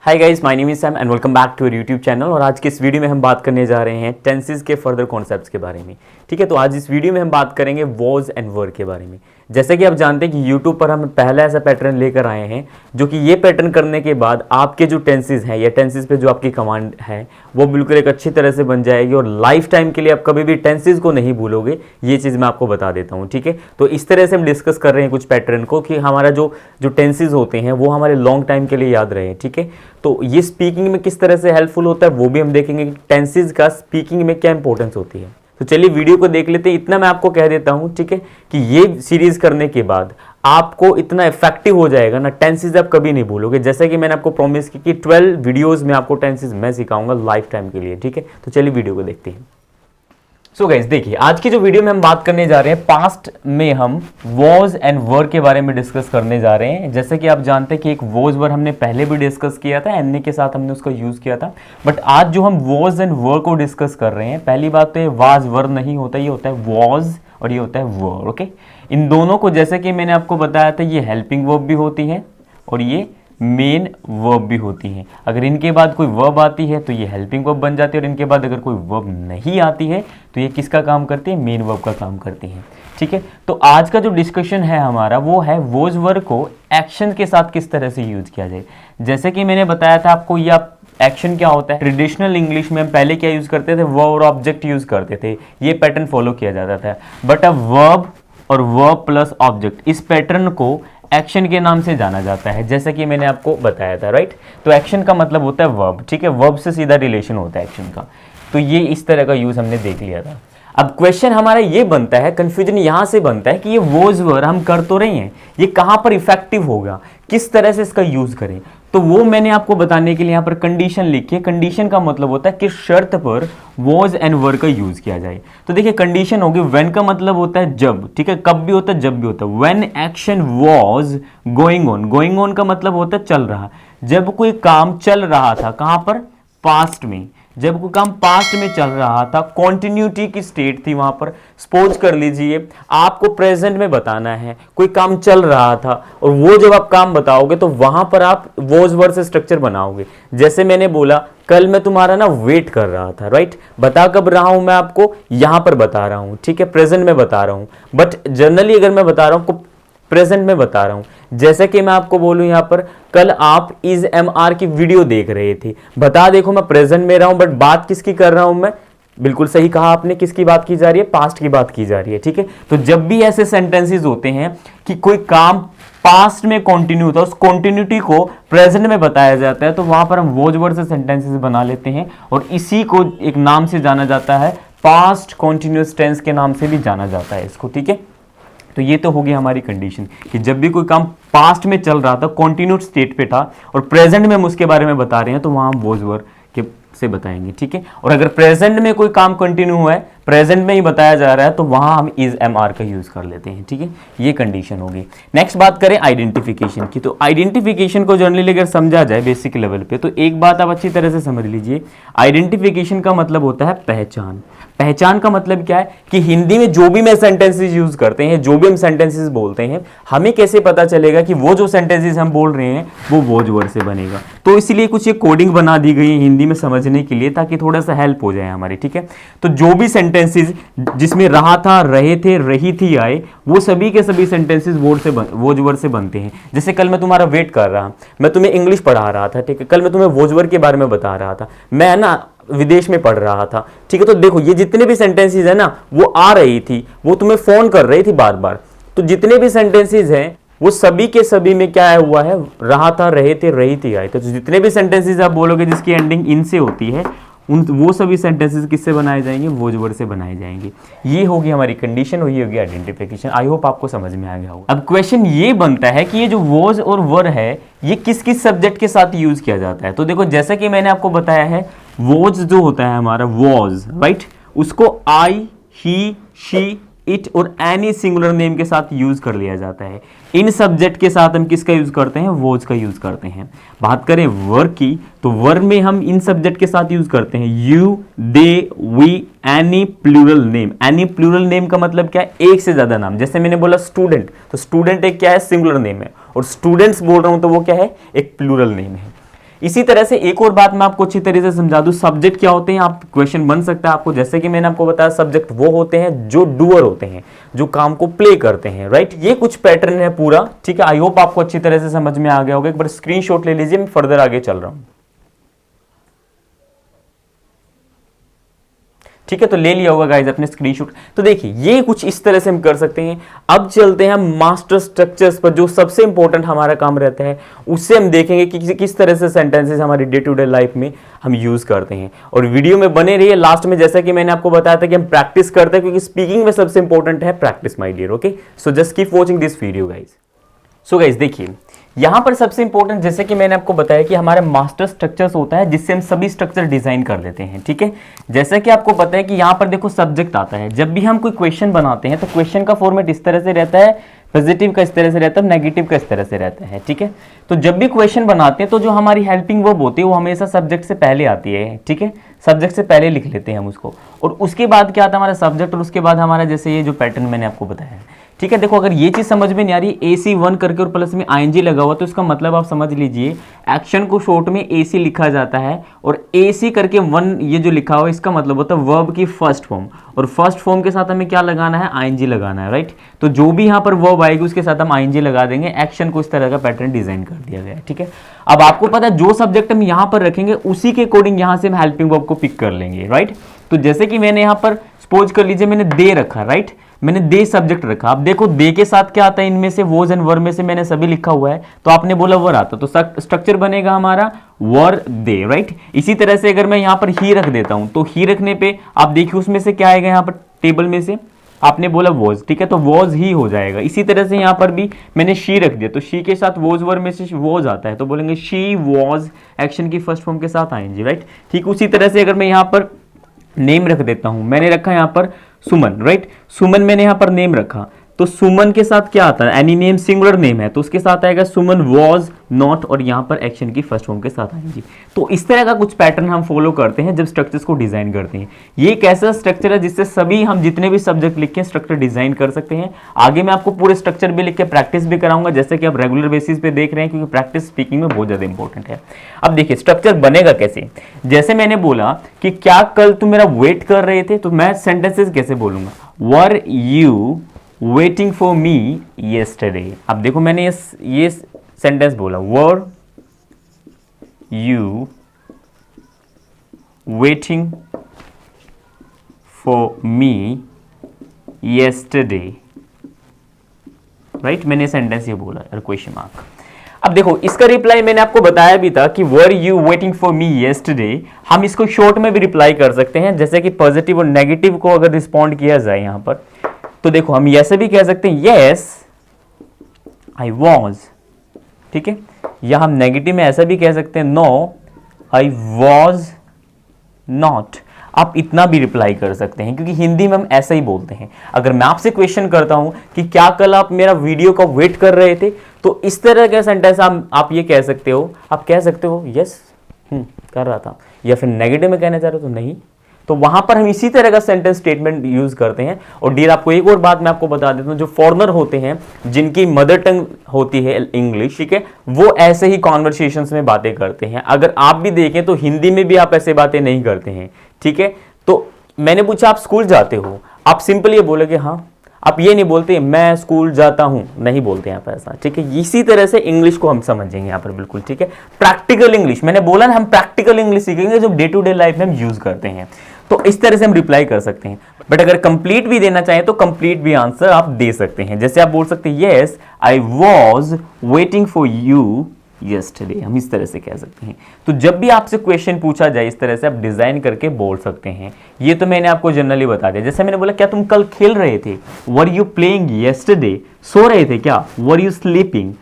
Hi guys, my name is Sam and welcome back to our YouTube channel. और आज के इस video में हम बात करने जा रहे हैं टेंसेस के फर्दर कॉन्सेप्ट्स के बारे में। ठीक है, तो आज इस वीडियो में हम बात करेंगे वॉज एंड वर के बारे में। जैसे कि आप जानते हैं कि यूट्यूब पर हम पहला ऐसा पैटर्न लेकर आए हैं जो कि ये पैटर्न करने के बाद आपके जो टेंसेस हैं या टेंसेस पे जो आपकी कमांड है वो बिल्कुल एक अच्छी तरह से बन जाएगी और लाइफ टाइम के लिए आप कभी भी टेंसेस को नहीं भूलोगे। ये चीज़ मैं आपको बता देता हूँ। ठीक है, तो इस तरह से हम डिस्कस कर रहे हैं कुछ पैटर्न को कि हमारा जो टेंसेस होते हैं वो हमारे लॉन्ग टाइम के लिए याद रहे। ठीक है, तो ये स्पीकिंग में किस तरह से हेल्पफुल होता है वो भी हम देखेंगे कि टेंसेस का स्पीकिंग में क्या इंपॉर्टेंस होती है। तो चलिए वीडियो को देख लेते हैं। इतना मैं आपको कह देता हूं, ठीक है, कि ये सीरीज करने के बाद आपको इतना इफेक्टिव हो जाएगा ना, टेंसेस आप कभी नहीं भूलोगे। जैसे कि मैंने आपको प्रॉमिस की कि 12 वीडियोस में आपको टेंसेस मैं सिखाऊंगा लाइफ टाइम के लिए। ठीक है, तो चलिए वीडियो को देखते हैं। सो गाइस, देखिए आज की जो वीडियो में हम बात करने जा रहे हैं, पास्ट में हम वॉज एंड वर के बारे में डिस्कस करने जा रहे हैं। जैसे कि आप जानते हैं कि एक वॉज वर हमने पहले भी डिस्कस किया था, एनए के साथ हमने उसका यूज किया था। बट आज जो हम वॉज एंड वर को डिस्कस कर रहे हैं, पहली बात तो ये वाज वर नहीं होता, ये होता है वॉज और ये होता है वर। ओके, इन दोनों को जैसे कि मैंने आपको बताया था, ये हेल्पिंग वर्ब भी होती है और ये मेन वर्ब भी होती है। अगर इनके बाद कोई वर्ब आती है तो ये हेल्पिंग वर्ब बन जाती है और इनके बाद अगर कोई वर्ब नहीं आती है तो ये किसका काम करती है? मेन वर्ब का काम करती है। ठीक है, तो आज का जो डिस्कशन है हमारा वो है वॉज वर्ब को एक्शन के साथ किस तरह से यूज किया जाए। जैसे कि मैंने बताया था आपको, ये एक्शन क्या होता है, ट्रेडिशनल इंग्लिश में हम पहले क्या यूज करते थे? वर्ब और ऑब्जेक्ट यूज करते थे, ये पैटर्न फॉलो किया जाता था। बट अब वर्ब और वर्ब प्लस ऑब्जेक्ट, इस पैटर्न को एक्शन के नाम से जाना जाता है, जैसे कि मैंने आपको बताया था। राइट, तो एक्शन का मतलब होता है वर्ब। ठीक है, वर्ब से सीधा रिलेशन होता है एक्शन का। तो ये इस तरह का यूज हमने देख लिया था। अब क्वेश्चन हमारा ये बनता है, कंफ्यूजन यहां से बनता है कि ये वॉज वर हम कर तो रहे हैं, ये कहां पर इफेक्टिव होगा, किस तरह से इसका यूज करें। तो वो मैंने आपको बताने के लिए यहां पर कंडीशन लिखी है। कंडीशन का मतलब होता है कि शर्त पर वॉज एंड वर का यूज किया जाए। तो देखिए कंडीशन होगी, व्हेन का मतलब होता है जब। ठीक है, कब भी होता है, जब भी होता है। When action was going on, going on का मतलब होता है चल रहा, जब कोई काम चल रहा था, कहां पर? पास्ट में। जब कोई काम पास्ट में चल रहा था, कॉन्टिन्यूटी की स्टेट थी वहां पर। सपोज कर लीजिए आपको प्रेजेंट में बताना है, कोई काम चल रहा था और वो जब आप काम बताओगे तो वहां पर आप वॉज वर्ब से स्ट्रक्चर बनाओगे। जैसे मैंने बोला, कल मैं तुम्हारा ना वेट कर रहा था। राइट, बता कब रहा हूं मैं आपको? यहां पर बता रहा हूं। ठीक है, प्रेजेंट में बता रहा हूं। बट जनरली अगर मैं बता रहा हूं, प्रेजेंट में बता रहा हूं। जैसे कि मैं आपको बोलूं यहां पर, कल आप इज एमआर की वीडियो देख रहे थे, बता देखो मैं प्रेजेंट में रहा हूं, बट बात किसकी कर रहा हूं मैं? बिल्कुल सही कहा आपने, किसकी बात की जा रही है? पास्ट की बात की जा रही है। ठीक है, तो जब भी ऐसे सेंटेंसेस होते हैं कि कोई काम पास्ट में कंटिन्यू था, उस कंटिन्यूटी को प्रेजेंट में बताया जाता है, तो वहां पर हम वॉज वर्ब से सेंटेंसेस बना लेते हैं और इसी को एक नाम से जाना जाता है, पास्ट कंटिन्यूअस टेंस के नाम से भी जाना जाता है इसको। ठीक है, तो ये तो होगी हमारी कंडीशन कि जब भी कोई काम पास्ट में चल रहा था, कॉन्टिन्यूड स्टेट पे था और प्रेजेंट में हम उसके बारे में बता रहे हैं, तो वहां हम वॉज वर्ब के से बताएंगे। ठीक है, और अगर प्रेजेंट में कोई काम कंटिन्यू हुआ है, प्रेजेंट में ही बताया जा रहा है, तो वहां हम इज एमआर का यूज कर लेते हैं। ठीक है, ये कंडीशन होगी। नेक्स्ट बात करें आइडेंटिफिकेशन की। तो आइडेंटिफिकेशन को जनरली अगर समझा जाए बेसिक लेवल पे, तो एक बात आप अच्छी तरह से समझ लीजिए, आइडेंटिफिकेशन का मतलब होता है पहचान। पहचान का मतलब क्या है कि हिंदी में जो भी मैं सेंटेंसेस यूज करते हैं, जो भी हम सेंटेंसेस बोलते हैं, हमें कैसे पता चलेगा कि वो जो सेंटेंसेस हम बोल रहे हैं वो वॉज वर्ब से बनेगा। तो इसलिए कुछ ये कोडिंग बना दी गई है हिंदी में समझने के लिए, ताकि थोड़ा सा हेल्प हो जाए हमारी। ठीक है, तो जो भी सेंटेंसेस जिसमें रहा था, रहे थे, रही थी आए, वो सभी के सभी सेंटेंसेस वॉज वर्ब से बनते हैं। जैसे कल मैं तुम्हारा वेट कर रहा, मैं तुम्हें इंग्लिश पढ़ा रहा था। ठीक है, कल मैं तुम्हें वॉज वर्ब के बारे में बता रहा था, मैं ना विदेश में पढ़ रहा था। ठीक है, तो देखो ये जितने भी सेंटेंसेस है ना, वो आ रही थी, वो तुम्हें फोन कर रही थी बार बार। तो जितने भी सेंटेंसेस हैं वो सभी के सभी में क्या हुआ है? रहा था, रहे थे, रही थी, आए थे। तो जितने भी सेंटेंसेस आप बोलोगे जिसकी एंडिंग इन से होती है, वो सभी सेंटेंसेस किससे बनाए जाएंगे? वॉज वर्ब से बनाए जाएंगे। ये होगी हमारी कंडीशन और ये होगी आइडेंटिफिकेशन। आई होप आपको समझ में आ गया होगा। अब क्वेश्चन ये बनता है कि ये जो वॉज और वर है, ये किस किस सब्जेक्ट के साथ यूज किया जाता है। तो देखो जैसा कि मैंने आपको बताया है, वॉज जो होता है हमारा वॉज, राइट, उसको आई, ही, शी, इट और एनी सिंगुलर नेम के साथ यूज कर लिया जाता है। इन सब्जेक्ट के साथ हम किसका यूज करते हैं? वॉज का यूज करते हैं। बात करें वर्ब की, तो वर्ब में हम इन सब्जेक्ट के साथ यूज करते हैं you, they, we, any plural name. Any plural name का मतलब क्या है? एक से ज्यादा नाम। जैसे मैंने बोला स्टूडेंट, तो स्टूडेंट एक क्या है? सिंगुलर नेम है, और स्टूडेंट्स बोल रहा हूं तो वो क्या है? एक प्लूरल नेम है। इसी तरह से एक और बात मैं आपको अच्छी तरह से समझा दूं, सब्जेक्ट क्या होते हैं, आप क्वेश्चन बन सकता है आपको, जैसे कि मैंने आपको बताया सब्जेक्ट वो होते हैं जो डूअर होते हैं, जो काम को प्ले करते हैं, राइट। ये कुछ पैटर्न है पूरा, ठीक है। आई होप आपको अच्छी तरह से समझ में आ गया होगा। एक बार स्क्रीनशॉट ले लीजिए, मैं फर्दर आगे चल रहा हूं, ठीक है। तो ले लिया होगा गाइस अपने स्क्रीनशॉट। तो देखिए ये कुछ इस तरह से हम कर सकते हैं। अब चलते हैं मास्टर स्ट्रक्चर्स पर, जो सबसे इंपॉर्टेंट हमारा काम रहता है, उससे हम देखेंगे कि किस तरह से सेंटेंसेस हमारी डे टू डे लाइफ में हम यूज करते हैं। और वीडियो में बने रहिए। लास्ट में जैसा कि मैंने आपको बताया था कि हम प्रैक्टिस करते हैं, क्योंकि स्पीकिंग में सबसे इंपॉर्टेंट है practice my dear. Okay, so just keep watching this video guys. So guys देखिए यहां पर सबसे इंपॉर्टेंट, जैसे कि मैंने आपको बताया कि हमारा मास्टर स्ट्रक्चर्स होता है जिससे हम सभी स्ट्रक्चर डिजाइन कर देते हैं, ठीक है। जैसे कि आपको पता है कि यहां पर देखो सब्जेक्ट आता है। जब भी हम कोई क्वेश्चन बनाते हैं तो क्वेश्चन का फॉर्मेट इस तरह से रहता है, पॉजिटिव का इस तरह से रहता है, नेगेटिव का इस तरह से रहता है, ठीक है। तो जब भी क्वेश्चन बनाते हैं तो जो हमारी हेल्पिंग वर्ब होती है वो हमेशा सब्जेक्ट से पहले आती है, ठीक है। सब्जेक्ट से पहले लिख लेते हैं हम उसको, और उसके बाद क्या आता है हमारा सब्जेक्ट, और उसके बाद हमारा जैसे ये जो पैटर्न मैंने आपको बताया है, ठीक है। देखो अगर ये चीज समझ में नहीं आ रही, AC1 करके और प्लस में ING लगा हुआ, तो इसका मतलब आप समझ लीजिए एक्शन को शॉर्ट में AC लिखा जाता है, और AC करके 1 ये जो लिखा हुआ है इसका मतलब होता है वर्ब की फर्स्ट फॉर्म, और फर्स्ट फॉर्म के साथ हमें क्या लगाना है, ING लगाना है, राइट। तो जो भी यहाँ पर वर्ब आएगी उसके साथ हम ING लगा देंगे। एक्शन को इस तरह का पैटर्न डिजाइन कर दिया गया है, ठीक है। अब आपको पता है जो सब्जेक्ट हम यहाँ पर रखेंगे उसी के अकॉर्डिंग यहाँ से हम हेल्पिंग वर्ब को पिक कर लेंगे, राइट। तो जैसे कि मैंने यहाँ पर सपोज कर लीजिए मैंने दे रखा, राइट, मैंने दे सब्जेक्ट रखा। अब देखो दे के साथ क्या आता है, इनमें से वॉज एंड वर में से मैंने सभी लिखा हुआ है, तो आपने बोला वर आता, तो स्ट्रक्चर बनेगा हमारा वर दे, राइट। इसी तरह से अगर मैं यहाँ पर ही रख देता हूं, तो ही रखने पे आप देखिए उसमें से क्या आएगा, यहाँ पर टेबल में से आपने बोला वॉज, ठीक है, तो वॉज ही हो जाएगा। इसी तरह से यहाँ पर भी मैंने शी रख दिया, तो शी के साथ वॉज वर में से वॉज आता है, तो बोलेंगे शी वॉज, एक्शन की फर्स्ट फॉर्म के साथ आएंगे, राइट। ठीक उसी तरह से अगर मैं यहाँ पर नेम रख देता हूं, मैंने रखा यहाँ पर सुमन, राइट। सुमन मैंने यहाँ पर नेम रखा, तो सुमन के साथ क्या आता है, एनी नेम सिंगुलर नेम है, तो उसके साथ आएगा सुमन वॉज नॉट, और यहाँ पर एक्शन की फर्स्ट फॉर्म के साथ आएंगी। तो इस तरह का कुछ पैटर्न हम फॉलो करते हैं जब स्ट्रक्चर्स को डिजाइन करते हैं। ये एक ऐसा स्ट्रक्चर है जिससे सभी हम जितने भी सब्जेक्ट लिखे स्ट्रक्चर डिजाइन कर सकते हैं। आगे मैं आपको पूरे स्ट्रक्चर भी लिख के प्रैक्टिस भी कराऊंगा, जैसे कि आप रेगुलर बेसिस पे देख रहे हैं, क्योंकि प्रैक्टिस स्पीकिंग में बहुत ज्यादा इंपॉर्टेंट है। अब देखिए स्ट्रक्चर बनेगा कैसे, जैसे मैंने बोला कि क्या कल तुम मेरा वेट कर रहे थे, तो मैं सेंटेंसेस कैसे बोलूंगा, were you waiting for me yesterday. अब देखो मैंने ये सेंटेंस बोला, were you waiting for me yesterday, right. मैंने सेंटेंस ये बोला और क्वेश्चन मार्क। अब देखो इसका रिप्लाई मैंने आपको बताया भी था कि were you waiting for me yesterday, हम इसको शॉर्ट में भी रिप्लाई कर सकते हैं, जैसे कि पॉजिटिव और नेगेटिव को अगर रिस्पॉन्ड किया जाए यहां पर, तो देखो हम ऐसे भी कह सकते हैं यस आई वॉज, ठीक है। या हम नेगेटिव में ऐसा भी कह सकते हैं नो आई वॉज नॉट। आप इतना भी रिप्लाई कर सकते हैं, क्योंकि हिंदी में हम ऐसा ही बोलते हैं। अगर मैं आपसे क्वेश्चन करता हूं कि क्या कल आप मेरा वीडियो का वेट कर रहे थे, तो इस तरह का सेंटेंस आप ये कह सकते हो, आप कह सकते हो यस कर रहा था, या फिर नेगेटिव में कहना चाह रहे हो तो नहीं। तो वहां पर हम इसी तरह का सेंटेंस स्टेटमेंट यूज करते हैं। और डियर आपको एक और बात मैं आपको बता देता हूं, जो फॉरेनर होते हैं जिनकी मदर टंग होती है इंग्लिश, ठीक है, वो ऐसे ही कॉन्वर्सेशंस में बातें करते हैं। अगर आप भी देखें तो हिंदी में भी आप ऐसे बातें नहीं करते हैं, ठीक है। तो मैंने पूछा आप स्कूल जाते हो, आप सिंपल ये बोलोगे हाँ, आप ये नहीं बोलते मैं स्कूल जाता हूं, नहीं बोलते यहाँ पर ऐसा, ठीक है। इसी तरह से इंग्लिश को हम समझेंगे यहाँ पर बिल्कुल, ठीक है। प्रैक्टिकल इंग्लिश, मैंने बोला ना हम प्रैक्टिकल इंग्लिश सीखेंगे जो डे टू डे लाइफ में हम यूज करते हैं। तो इस तरह से हम रिप्लाई कर सकते हैं। बट अगर कंप्लीट भी देना चाहें तो कंप्लीट भी आंसर आप दे सकते हैं, जैसे आप बोल सकते हैं yes I was waiting for you yesterday, हम इस तरह से कह सकते हैं। तो जब भी आपसे क्वेश्चन पूछा जाए इस तरह से आप डिजाइन करके बोल सकते हैं। ये तो मैंने आपको जनरली बता दिया। जैसे मैंने बोला क्या तुम कल खेल रहे थे, वर यू प्लेइंग यस्टरडे, सो रहे थे क्या, वर यू स्लीपिंग,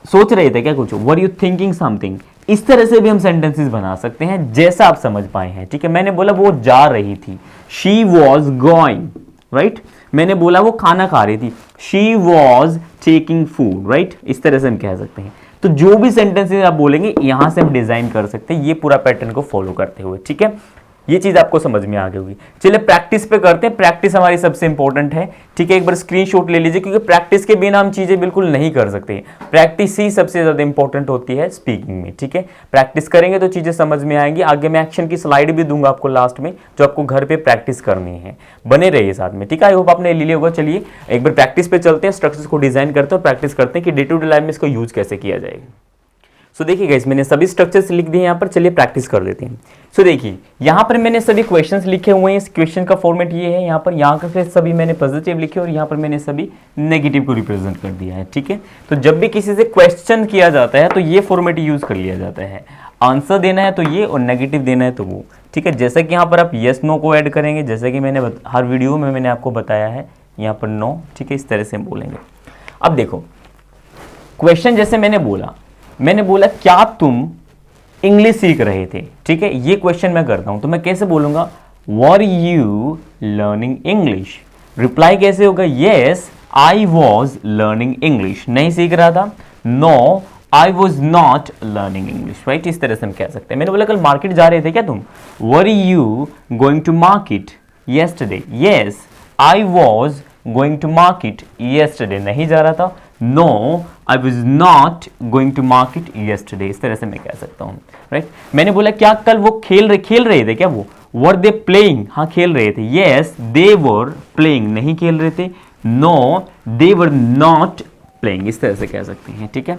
सोच रहे थे क्या कुछ, वर यू थिंकिंग समथिंग। इस तरह से भी हम सेंटेंसेस बना सकते हैं जैसा आप समझ पाए हैं, ठीक है। मैंने बोला वो जा रही थी, शी वॉज गोइंग, राइट। मैंने बोला वो खाना खा रही थी, she was taking food, right. इस तरह से हम कह सकते हैं। तो जो भी सेंटेंसेस आप बोलेंगे यहां से हम डिजाइन कर सकते हैं, ये पूरा पैटर्न को फॉलो करते हुए, ठीक है। ये चीज आपको समझ में आ गई होगी। चलिए प्रैक्टिस पे करते हैं, प्रैक्टिस हमारी सबसे इंपॉर्टेंट है, ठीक है। एक बार स्क्रीनशॉट ले लीजिए, क्योंकि प्रैक्टिस के बिना हम चीजें बिल्कुल नहीं कर सकते। प्रैक्टिस ही सबसे ज्यादा इंपॉर्टेंट होती है स्पीकिंग में, ठीक है। प्रैक्टिस करेंगे तो चीजें समझ में आएंगी। आगे मैं एक्शन की स्लाइड भी दूंगा आपको लास्ट में, जो आपको घर पे प्रैक्टिस करनी है। बने रहिए साथ में, ठीक है। आई होप आपने ले लिया होगा। चलिए एक बार प्रैक्टिस पे चलते हैं, स्ट्रक्चर्स को डिजाइन करते हैं, प्रैक्टिस करते हैं कि डे टू डे लाइफ में इसको यूज कैसे किया जाएगा। सो देखिए गाइस, मैंने सभी स्ट्रक्चर्स लिख दिए यहाँ पर। चलिए प्रैक्टिस कर लेते हैं। सो देखिए यहाँ पर मैंने सभी क्वेश्चंस लिखे हुए हैं। इस क्वेश्चन का फॉर्मेट ये है। यहाँ पर सभी मैंने पॉजिटिव लिखे और यहाँ पर मैंने सभी नेगेटिव को रिप्रेजेंट कर दिया है, ठीक है। तो जब भी किसी से क्वेश्चन किया जाता है तो ये फॉर्मेट यूज कर लिया जाता है। आंसर देना है तो ये, और नेगेटिव देना है तो वो, ठीक है। जैसे कि यहाँ पर आप यस नो को ऐड करेंगे, जैसे कि मैंने हर वीडियो में मैंने आपको बताया है। यहाँ पर नो, ठीक है, इस तरह से हम बोलेंगे। अब देखो क्वेश्चन जैसे मैंने बोला क्या तुम इंग्लिश सीख रहे थे, ठीक है। ये क्वेश्चन मैं करता हूं तो मैं कैसे बोलूंगा, were you learning English. Reply कैसे होगा, yes I was learning English, नहीं सीख रहा था। No I was not learning English, right. इस तरह से हम कह सकते हैं। मैंने बोला कल मार्केट जा रहे थे क्या तुम, were you going to market yesterday, yes I was going to market yesterday, नहीं जा रहा था। No I was not going to market yesterday, इस तरह से मैं कह सकता हूँ, राइट। मैंने बोला क्या कल वो खेल रहे थे क्या, वो वर दे प्लेइंग, हाँ खेल रहे थे। यस दे वर प्लेइंग, नहीं खेल रहे थे। No they were not playing, इस तरह से कह सकते हैं, ठीक है।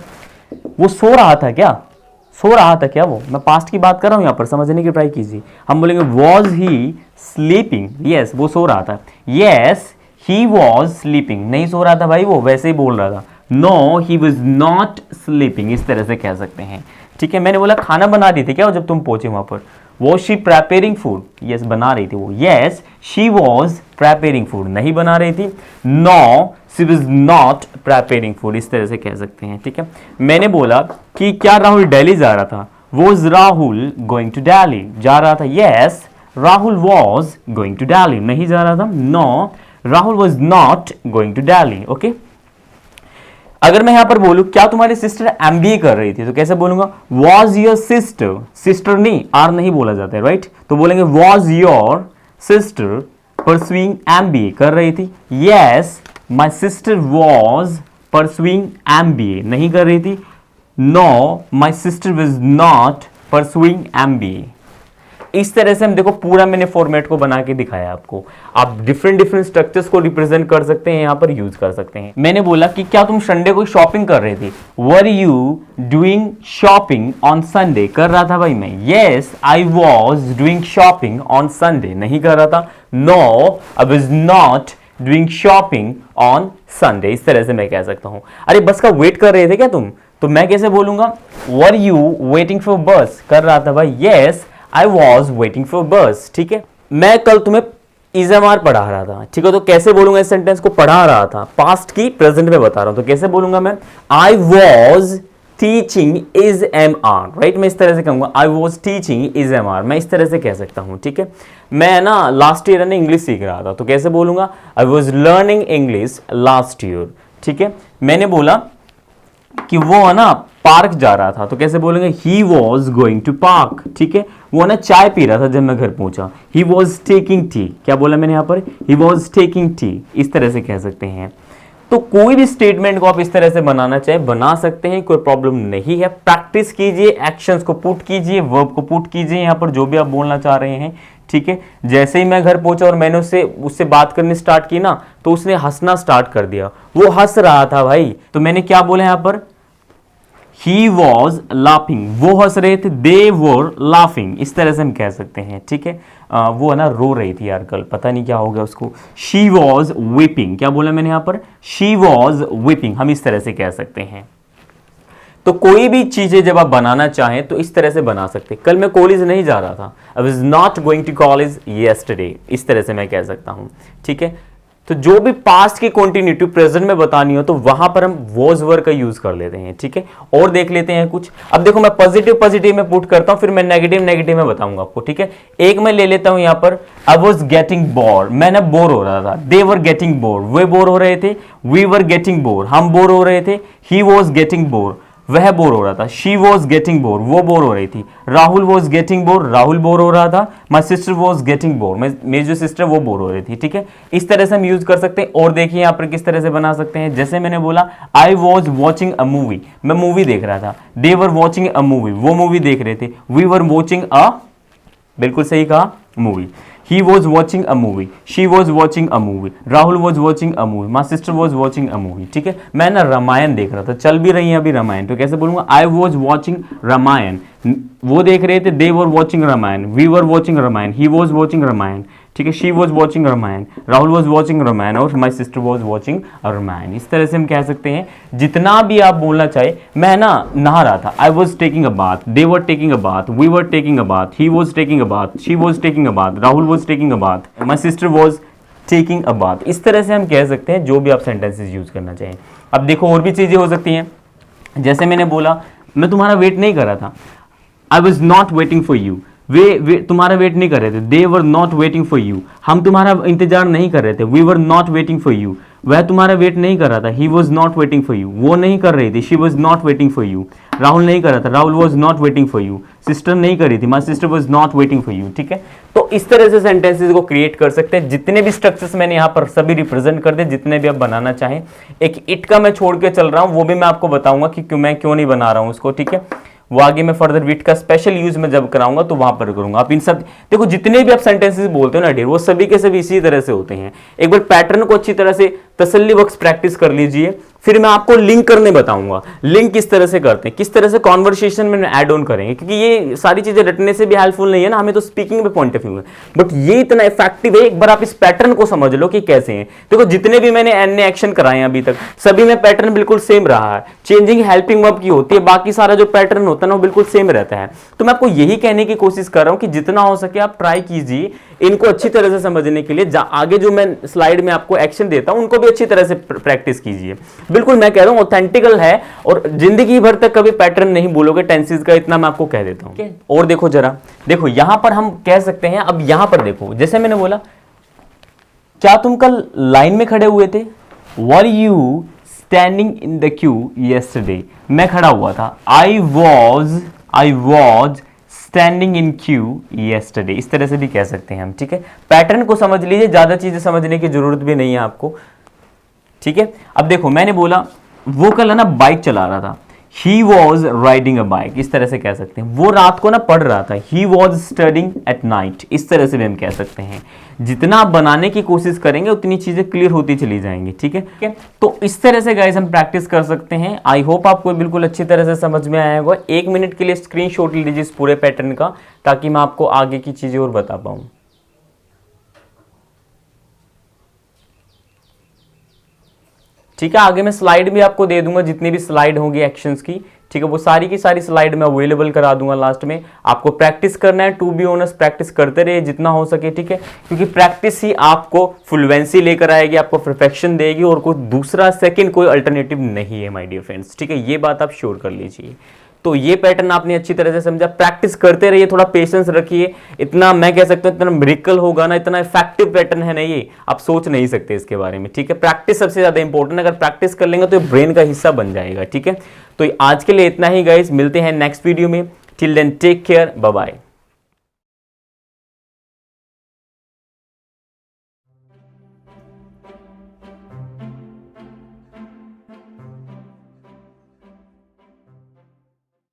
वो सो रहा था क्या, वो मैं पास्ट की बात कर रहा हूं, यहां पर समझने की ट्राई कीजिए। हम बोलेंगे वॉज ही स्लीपिंग, यस वो सो रहा था। यस ही वॉज स्लीपिंग, नहीं सो रहा था भाई, वो वैसे ही बोल रहा था। No he was not sleeping, इस तरह से कह सकते हैं, ठीक है। मैंने बोला खाना बना रही थी क्या जब तुम पहुंचे वहां पर, was she preparing food, yes बना रही थी वो। Yes she was preparing food, नहीं बना रही थी। No she was not preparing food, इस तरह से कह सकते हैं, ठीक है। मैंने बोला कि क्या राहुल दिल्ली जा रहा था, was Rahul going to Delhi, जा रहा था। Yes Rahul was going to Delhi, नहीं जा रहा था। No Rahul was not going to Delhi, okay. अगर मैं यहां पर बोलूं क्या तुम्हारी सिस्टर एमबीए कर रही थी, तो कैसे बोलूंगा, वॉज योर सिस्टर, सिस्टर नहीं, आर नहीं बोला जाता है, राइट। तो बोलेंगे was your sister pursuing MBA, कर रही थी। Yes my sister was pursuing MBA, नहीं कर रही थी। Know my sister was not pursuing MBA. इस तरह से हम देखो पूरा मैंने फॉर्मेट को बना के दिखाया आपको। आप डिफरेंट स्ट्रक्चर्स को रिप्रेजेंट कर सकते हैं, यहाँ पर यूज कर सकते हैं। मैंने बोला कि क्या तुम संडे को शॉपिंग कर रहे थे, were you doing shopping on Sunday, कर रहा था भाई मैं। Yes I was doing shopping on Sunday, नहीं कर रहा था। No I was not doing shopping on Sunday, इस तरह से मैं कह सकता हूं। अरे बस का वेट कर रहे थे क्या तुम, तो मैं कैसे बोलूंगा, वर यू वेटिंग फॉर बस, कर रहा था भाई। Yes I was waiting for बस, ठीक है। मैं कल तुम्हें इज़एमआर पढ़ा रहा था, ठीक है। तो कैसे बोलूंगा इस सेंटेंस को, पढ़ा रहा था, पास्ट की प्रेजेंट में बता रहा हूं, तो कैसे बोलूंगा मैं, आई वॉज टीचिंग इज़एमआर, राइट। मैं इस तरह से कहूंगा आई वॉज टीचिंग इज़एमआर, मैं इस तरह से कह सकता हूं, ठीक है। मैं ना लास्ट ईयर ने इंग्लिश सीख रहा था, तो कैसे बोलूंगा, आई was learning English last year, ठीक है। मैंने बोला कि वो ना पार्क जा रहा था, तो कैसे बोलेंगे, he was going to park, ठीक है। वो ना चाय पी रहा था जब मैं घर पहुंचा, ही वॉज टेकिंग टी, क्या बोला मैंने यहाँ पर, ही वॉज टेकिंग टी, इस तरह से कह सकते हैं। तो कोई भी स्टेटमेंट को आप इस तरह से बनाना चाहे बना सकते हैं, कोई प्रॉब्लम नहीं है। प्रैक्टिस कीजिए, एक्शंस को पुट कीजिए, वर्ब को पुट कीजिए यहाँ पर जो भी आप बोलना चाह रहे हैं, ठीक है। जैसे ही मैं घर पहुंचा और मैंने उससे बात करनी स्टार्ट की ना, तो उसने हंसना स्टार्ट कर दिया, वो हंस रहा था भाई। तो मैंने क्या बोला यहाँ पर, He was laughing, वो हंस रहे थे, they were laughing, इस तरह से हम कह सकते हैं, ठीक है। वो है ना रो रही थी यार कल, पता नहीं क्या हो गया उसको। She was weeping, क्या बोला मैंने यहाँ पर, She was weeping, हम इस तरह से कह सकते हैं। तो कोई भी चीजें जब आप बनाना चाहें तो इस तरह से बना सकते हैं। कल मैं कॉलेज नहीं जा रहा था, I was not going to college yesterday, इस तरह से मैं कह सकता हूं, ठीक है। तो जो भी पास्ट की कंटिन्यूटी प्रेजेंट में बतानी हो तो वहां पर हम वॉज वर का यूज कर लेते हैं, ठीक है। और देख लेते हैं कुछ। अब देखो मैं पॉजिटिव में पुट करता हूं, फिर मैं नेगेटिव में बताऊंगा आपको, ठीक है। एक मैं ले लेता हूं यहां पर, आई वॉज गेटिंग बोर, मैं ना बोर हो रहा था। दे वर गेटिंग बोर, वे बोर हो रहे थे। वी वर गेटिंग बोर, हम बोर हो रहे थे। ही वॉज गेटिंग बोर, वह बोर हो रहा था। शी वॉज गेटिंग बोर, वो बोर हो रही थी। Rahul was getting bore, Rahul bore हो रहा था। My sister was getting bore, मेरी जो सिस्टर वो बोर हो रही थी। ठीक है, इस तरह से हम यूज कर सकते हैं। और देखिए यहाँ पर किस तरह से बना सकते हैं, जैसे मैंने बोला I was watching a movie, मैं मूवी देख रहा था। They were watching a movie, वो मूवी देख रहे थे। वी वर वॉचिंग अ, बिल्कुल सही कहा, movie. He was watching a movie. She was watching a movie. Rahul was watching a movie. My sister was watching a movie. ठीक है, मैं ना रामायण देख रहा था, चल भी रही है अभी रामायण, तो कैसे बोलूंगा, I was watching रामायण, वो देख रहे थे, they were watching Ramayan, we were watching Ramayan, he was watching Ramayan. ठीक है, she was watching Ramayan, Rahul was watching Ramayan, और my sister was watching Ramayan. इस तरह से हम कह सकते हैं, जितना भी आप बोलना चाहे। मैं ना नहा रहा था, I was taking a bath, they were taking a bath, we were taking a bath, he was taking a bath, she was taking a bath, Rahul was taking a bath, my sister was taking a bath। इस तरह से हम कह सकते हैं, जो भी आप सेंटेंसेस यूज करना चाहें। अब देखो और भी चीजें हो सकती हैं, जैसे मैंने बोला मैं तुम्हारा वेट नहीं कर रहा था, I was not waiting for you, वे तुम्हारा वेट नहीं कर रहे थे। They were not waiting for you, हम तुम्हारा इंतजार नहीं कर रहे थे। We were not waiting for you, वह तुम्हारा वेट नहीं कर रहा था। He was not waiting for you, वो नहीं कर रही थी। She was not waiting for you, Rahul नहीं कर रहा था। Rahul was not waiting for you, sister नहीं कर रही थी। My sister was not waiting for you। ठीक है, तो इस तरह से सेंटेंसेस को क्रिएट कर सकते हैं। जितने भी स्ट्रक्चर्स मैंने यहाँ पर सभी रिप्रेजेंट कर दे, जितने भी आप बनाना चाहें। एक इट का मैं छोड़ के चल रहा हूँ, वो भी मैं आपको बताऊंगा कि मैं क्यों नहीं बना रहा हूँ उसको। ठीक है, वो आगे मैं फर्दर विट का स्पेशल यूज में जब कराऊंगा तो वहां पर करूंगा। आप इन सब देखो, जितने भी आप सेंटेंसेस बोलते हो ना डियर, वो सभी के सभी इसी तरह से होते हैं। एक बार पैटर्न को अच्छी तरह से तसल्ली बख्श प्रैक्टिस कर लीजिए, फिर मैं आपको लिंक करने बताऊंगा। लिंक किस तरह से करते हैं, किस तरह से कॉन्वर्सेशन में ऐड ऑन करेंगे, क्योंकि ये सारी चीजें रटने से भी हेल्पफुल नहीं है ना, हमें तो स्पीकिंग में पॉइंट ऑफ व्यू है, बट ये इतना इफेक्टिव है। एक बार आप इस पैटर्न को समझ लो कि कैसे हैं। देखो, जितने भी मैंने एन एक्शन कराए अभी तक, सभी में पैटर्न बिल्कुल सेम रहा है। चेंजिंग हेल्पिंग वर्ब की होती है, बाकी सारा जो पैटर्न होता है ना वो बिल्कुल सेम रहता है। तो मैं आपको यही कहने की कोशिश कर रहा हूं कि जितना हो सके आप ट्राई कीजिए इनको अच्छी तरह से समझने के लिए। आगे जो मैं स्लाइड में आपको एक्शन देता हूं उनको भी अच्छी तरह से प्रैक्टिस कीजिए। बिल्कुल मैं कह रहा हूं ऑथेंटिकल है, और जिंदगी भर तक कभी पैटर्न नहीं बोलोगे टेंसेस का, इतना मैं आपको कह देता हूं। और देखो जरा, देखो यहां पर हम कह सकते हैं, अब यहां पर देखो, जैसे मैंने बोला, क्या तुम कल लाइन में खड़े हुए थे? Were you standing in the Q yesterday? मैं खड़ा हुआ था। I was standing in Q yesterday. इस तरह से भी कह सकते हैं हम। ठीक है, पैटर्न को समझ लीजिए, ज्यादा चीजें समझने की जरूरत भी नहीं है आपको। ठीक है, अब देखो मैंने बोला वो कल है ना बाइक चला रहा था। He was riding a bike, इस तरह से कह सकते हैं। वो रात को ना पढ़ रहा था। He was studying at night, इस तरह से भी हम कह सकते हैं। जितना आप बनाने की कोशिश करेंगे उतनी चीजें क्लियर होती चली जाएंगी। ठीक है, तो इस तरह से गाइस हम प्रैक्टिस कर सकते हैं। आई होप आपको बिल्कुल अच्छी तरह से समझ में आया होगा। 1 मिनट के लिए स्क्रीनशॉट ले लीजिए इस पूरे पैटर्न का, ताकि मैं आपको आगे की चीजें और बता पाऊं। ठीक है, आगे मैं स्लाइड भी आपको दे दूंगा, जितनी भी स्लाइड होंगी एक्शंस की। ठीक है, वो सारी की सारी स्लाइड में अवेलेबल करा दूंगा लास्ट में। आपको प्रैक्टिस करना है, टू बी ऑनेस्ट प्रैक्टिस करते रहिए जितना हो सके। ठीक है, क्योंकि प्रैक्टिस ही आपको फ्लुएंसी लेकर आएगी, आपको परफेक्शन देगी, और कोई दूसरा सेकंड कोई अल्टरनेटिव नहीं है माय डियर फ्रेंड्स। ठीक है, ये बात आप श्योर कर लीजिए। तो ये पैटर्न आपने अच्छी तरह से समझा। प्रैक्टिस करते रहिए, थोड़ा पेशेंस रखिए। इतना मैं कह सकता हूँ, इतना मिरेकल होगा ना, इतना इफेक्टिव पैटर्न है ना ये, आप सोच नहीं सकते इसके बारे में। ठीक है, प्रैक्टिस सबसे ज्यादा इंपॉर्टेंट है। अगर प्रैक्टिस कर लेंगे तो ब्रेन का हिस्सा बन जाएगा। ठीक है, तो आज के लिए इतना ही गाइस, मिलते हैं नेक्स्ट वीडियो में। Till then take care, bye bye.